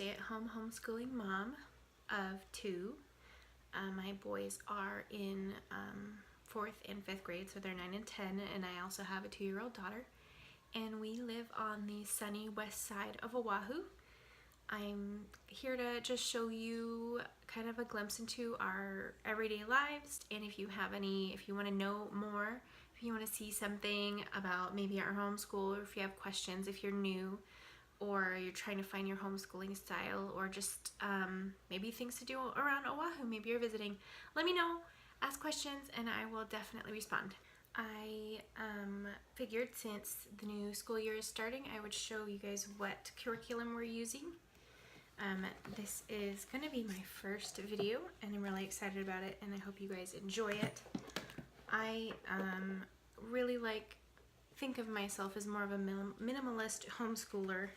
stay-at-home homeschooling mom of two. My boys are in 4th and 5th grade, so they're 9 and 10, and I also have a 2-year-old daughter. And we live on the sunny west side of Oahu. I'm here to just show you kind of a glimpse into our everyday lives, and if you want to know more, if you want to see something about maybe our homeschool, or if you have questions, if you're new, or you're trying to find your homeschooling style, or just maybe things to do around Oahu, maybe you're visiting, let me know, ask questions, and I will definitely respond. I figured since the new school year is starting, I would show you guys what curriculum we're using. This is going to be my first video, and I'm really excited about it, and I hope you guys enjoy it. I really think of myself as more of a minimalist homeschooler,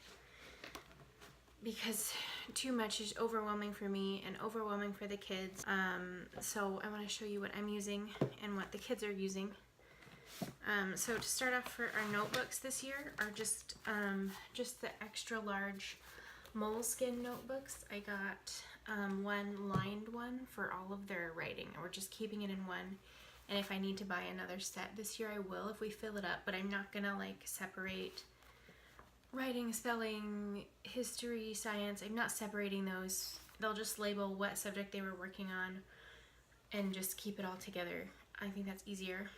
because too much is overwhelming for me and overwhelming for the kids. So I want to show you what I'm using and what the kids are using. So to start off, for our notebooks this year are just the extra large moleskin notebooks. I got one lined one for all of their writing, and we're just keeping it in one. And if I need to buy another set this year, I will if we fill it up, but I'm not gonna separate writing, spelling, history, science. I'm not separating those. They'll just label what subject they were working on and just keep it all together. I think that's easier.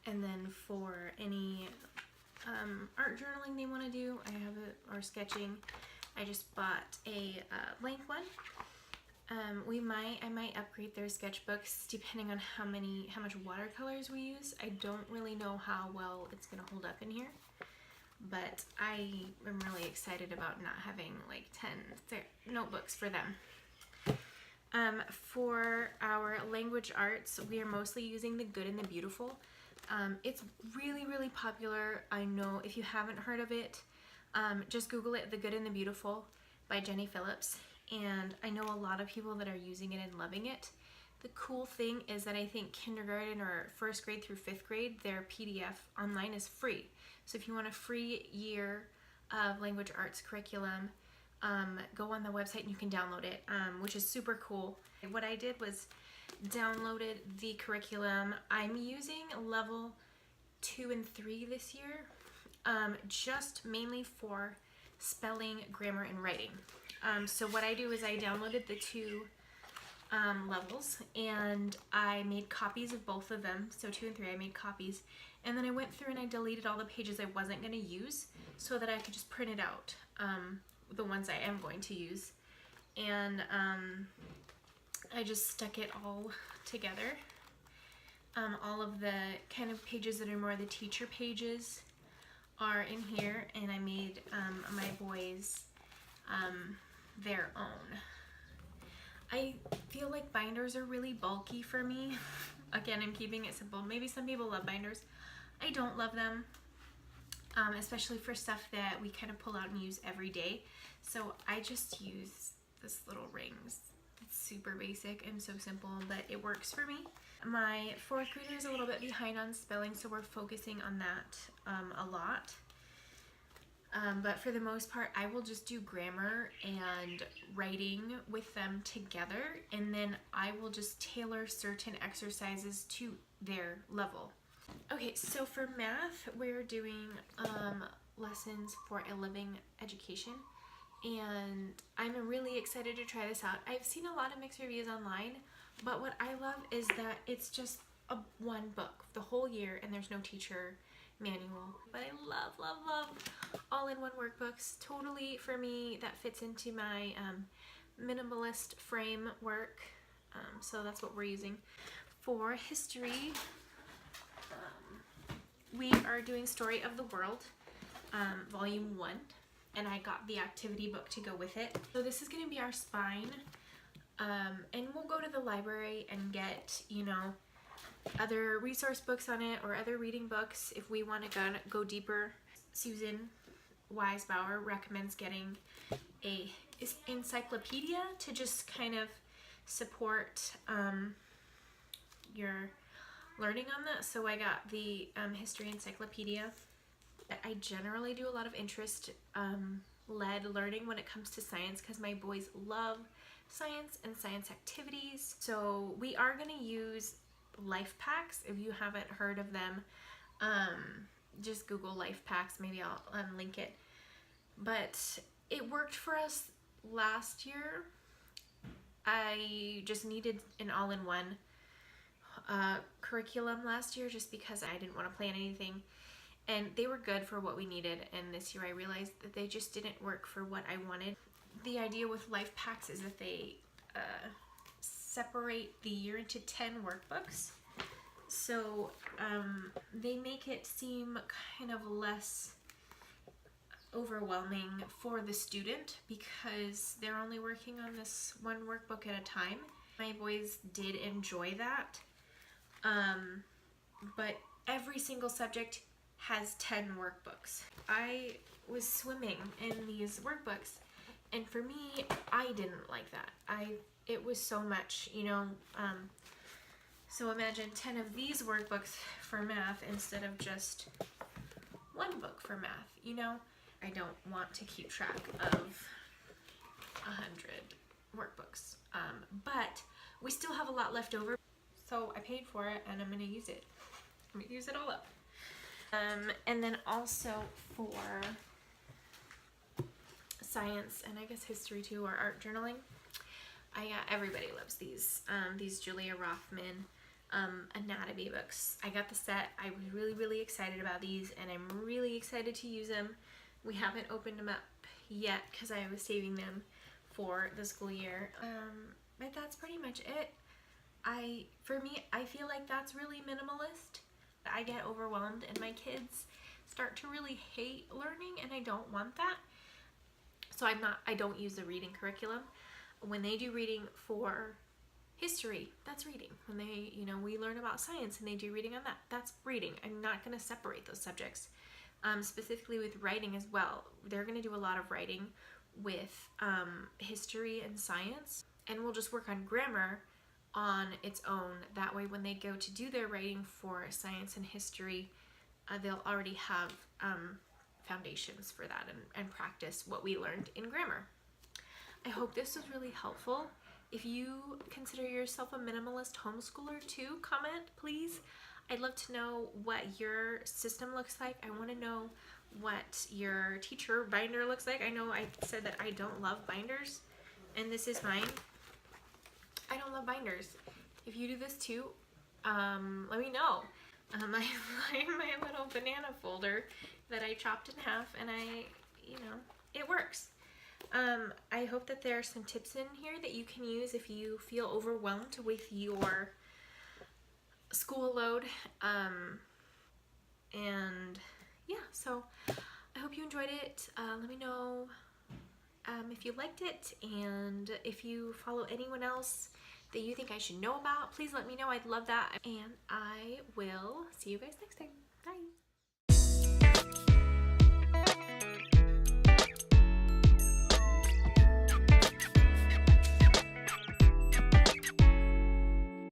And then for any art journaling they want to do, or sketching, I just bought a blank one. I might upgrade their sketchbooks depending on how much watercolors we use. I don't really know how well it's gonna hold up in here, but I am really excited about not having 10 notebooks for them. For our language arts, we are mostly using The Good and the Beautiful. It's really, really popular. I know if you haven't heard of it, just Google it, The Good and the Beautiful by Jenny Phillips. And I know a lot of people that are using it and loving it. The cool thing is that I think kindergarten or 1st grade through 5th grade, their PDF online is free. So if you want a free year of language arts curriculum, go on the website and you can download it, which is super cool. What I did was downloaded the curriculum. I'm using level 2 and 3 this year, just mainly for spelling, grammar, and writing. So what I do is I downloaded the 2 levels, and I made copies of both of them. So 2 and 3, I made copies, and then I went through and I deleted all the pages I wasn't going to use so that I could just print it out, the ones I am going to use. And I just stuck it all together. All of the kind of pages that are more the teacher pages are in here, and I made my boys their own. I feel like binders are really bulky for me. Again, I'm keeping it simple. Maybe some people love binders. I don't love them, especially for stuff that we kind of pull out and use every day. So I just use this little rings. It's super basic and so simple, but it works for me. My 4th grader is a little bit behind on spelling, so we're focusing on that a lot. But for the most part, I will just do grammar and writing with them together, and then I will just tailor certain exercises to their level. Okay, so for math, we're doing lessons for a living education, and I'm really excited to try this out. I've seen a lot of mixed reviews online, but what I love is that it's just one book the whole year, and there's no teacher manual. But I love all-in-one workbooks. Totally, for me, that fits into my minimalist framework. So that's what we're using. For history, we are doing Story of the World, Volume 1, and I got the activity book to go with it. So this is going to be our spine, and we'll go to the library and get, other resource books on it or other reading books if we want to go deeper. Susan Wise Bauer recommends getting a encyclopedia to just kind of support your learning on that. So I got the history encyclopedia. I generally do a lot of interest led learning when it comes to science because my boys love science and science activities. So we are going to use life packs. If you haven't heard of them, just Google life packs. Maybe I'll link it. But it worked for us last year. I just needed an all-in-one curriculum last year just because I didn't want to plan anything, and they were good for what we needed. And this year I realized that they just didn't work for what I wanted. The idea with life packs is that they separate the year into 10 workbooks, so they make it seem kind of less overwhelming for the student because they're only working on this one workbook at a time. My boys did enjoy that, but every single subject has 10 workbooks. I was swimming in these workbooks, and for me, I didn't like that. It was so much, you know. So imagine 10 of these workbooks for math instead of just one book for math, you know. I don't want to keep track of 100 workbooks, but we still have a lot left over, so I paid for it and I'm going to use it. I'm going to use it all up. And then also for science and I guess history too, or art journaling, everybody loves these Julia Rothman anatomy books. I got the set. I was really excited about these, and I'm really excited to use them. We haven't opened them up yet because I was saving them for the school year. But that's pretty much it. For me, I feel like that's really minimalist. I get overwhelmed and my kids start to really hate learning, and I don't want that. So I don't use the reading curriculum. When they do reading for history, that's reading. When they, you know, we learn about science and they do reading on that, that's reading. I'm not going to separate those subjects. Specifically with writing as well. They're going to do a lot of writing with history and science, and we'll just work on grammar on its own. That way when they go to do their writing for science and history, they'll already have foundations for that and practice what we learned in grammar. I hope this was really helpful. If you consider yourself a minimalist homeschooler too, comment please. I'd love to know what your system looks like. I want to know what your teacher binder looks like. I know I said that I don't love binders, and this is mine. I don't love binders. If you do this too, let me know. I find my little banana folder that I chopped in half, and it works. I hope that there are some tips in here that you can use if you feel overwhelmed with your school load, and yeah, so I hope you enjoyed it. Let me know if you liked it, and if you follow anyone else that you think I should know about, please let me know. I'd love that, and I will see you guys next time. Bye.